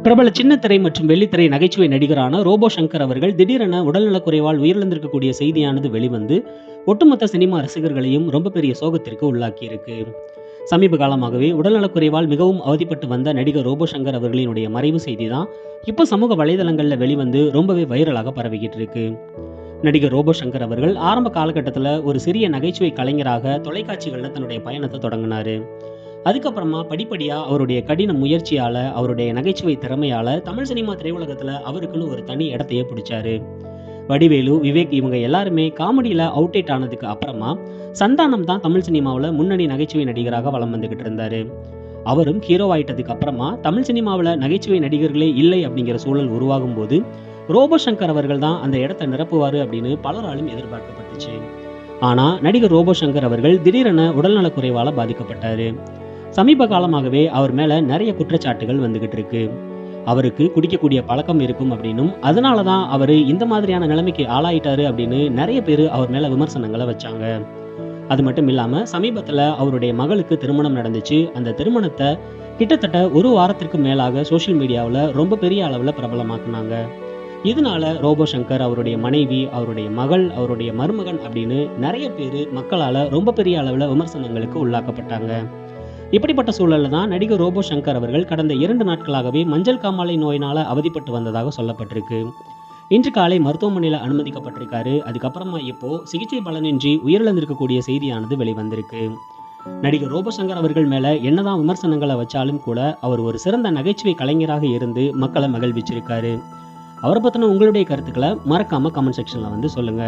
பிரபல சின்னத்திரை மற்றும் வெள்ளித்திரை நகைச்சுவை நடிகரான ரோபோ சங்கர் அவர்கள் திடீரென உடல்நலக்குறைவால் உயிரிழந்திருக்கக்கூடிய செய்தியானது வெளிவந்து ஒட்டுமொத்த சினிமா ரசிகர்களையும் ரொம்ப பெரிய சோகத்திற்கு உள்ளாக்கியிருக்கு. சமீப காலமாகவே உடல்நலக்குறைவால் மிகவும் அவதிப்பட்டு வந்த நடிகர் ரோபோ சங்கர் அவர்களினுடைய மறைவு செய்தி தான் இப்போ சமூக வலைதளங்களில் வெளிவந்து ரொம்பவே வைரலாக பரவிக்கிட்டு இருக்கு. நடிகர் ரோபோ சங்கர் அவர்கள் ஆரம்ப காலகட்டத்தில் ஒரு சிறிய நகைச்சுவை கலைஞராக தொலைக்காட்சிகளில் தன்னுடைய பயணத்தை தொடங்கினாரு. அதுக்கப்புறமா படிப்படியா அவருடைய கடின முயற்சியால, அவருடைய நகைச்சுவை திறமையால தமிழ் சினிமா திரையுலகத்துல அவருக்குன்னு ஒரு தனி இடத்தையே பிடிச்சாரு. வடிவேலு, விவேக் இவங்க எல்லாருமே காமெடியில அவுட்டேட் ஆனதுக்கு அப்புறமா சந்தானம் தான் தமிழ் சினிமாவில் முன்னணி நகைச்சுவை நடிகராக வலம் வந்துகிட்டு இருந்தாரு. அவரும் ஹீரோ ஆயிட்டதுக்கு அப்புறமா தமிழ் சினிமாவில் நகைச்சுவை நடிகர்களே இல்லை அப்படிங்கிற சூழல் உருவாகும் போது ரோபோ சங்கர் அவர்கள் தான் அந்த இடத்தை நிரப்புவாரு அப்படின்னு பலராலும் எதிர்பார்க்கப்பட்டுச்சு. ஆனா நடிகர் ரோபோ சங்கர் அவர்கள் திடீரென உடல்நலக்குறைவால பாதிக்கப்பட்டாரு. சமீப காலமாகவே அவர் மேல நிறைய குற்றச்சாட்டுகள் வந்துகிட்டு இருக்கு. அவருக்கு குடிக்கக்கூடிய பழக்கம் இருக்கும் அப்படின்னும், அதனாலதான் அவரு இந்த மாதிரியான நிலைமைக்கு ஆளாயிட்டாரு அப்படின்னு நிறைய பேர் அவர் மேல விமர்சனங்களை வச்சாங்க. அது மட்டும் இல்லாம சமீபத்துல அவருடைய மகளுக்கு திருமணம் நடந்துச்சு. அந்த திருமணத்தை கிட்டத்தட்ட ஒரு வாரத்திற்கு மேலாக சோசியல் மீடியாவில் ரொம்ப பெரிய அளவுல பிரபலமாக்குனாங்க. இதனால ரோபோ சங்கர், அவருடைய மனைவி, அவருடைய மகள், அவருடைய மருமகன் அப்படின்னு நிறைய பேர் மக்களால ரொம்ப பெரிய அளவுல விமர்சனங்களுக்கு உள்ளாக்கப்பட்டாங்க. இப்படிப்பட்ட சூழல்ல தான் நடிகர் ரோபோ சங்கர் அவர்கள் கடந்த 2 நாட்களாகவே மஞ்சள் காமாலை நோயினால அவதிப்பட்டு வந்ததாக சொல்லப்பட்டிருக்கு. இன்று காலை மருத்துவமனையில் அனுமதிக்கப்பட்டிருக்காரு. அதுக்கப்புறமா இப்போ சிகிச்சை பலனின்றி உயிரிழந்திருக்கக்கூடிய செய்தியானது வெளிவந்திருக்கு. நடிகர் ரோபோ சங்கர் அவர்கள் மேல என்னதான் விமர்சனங்களை வச்சாலும் கூட அவர் ஒரு சிறந்த நகைச்சுவை கலைஞராக இருந்து மக்களை மகிழ்விச்சிருக்காரு. அவரை பத்தின உங்களுடைய கருத்துக்களை மறக்காம கமெண்ட் செக்ஷன்ல வந்து சொல்லுங்க.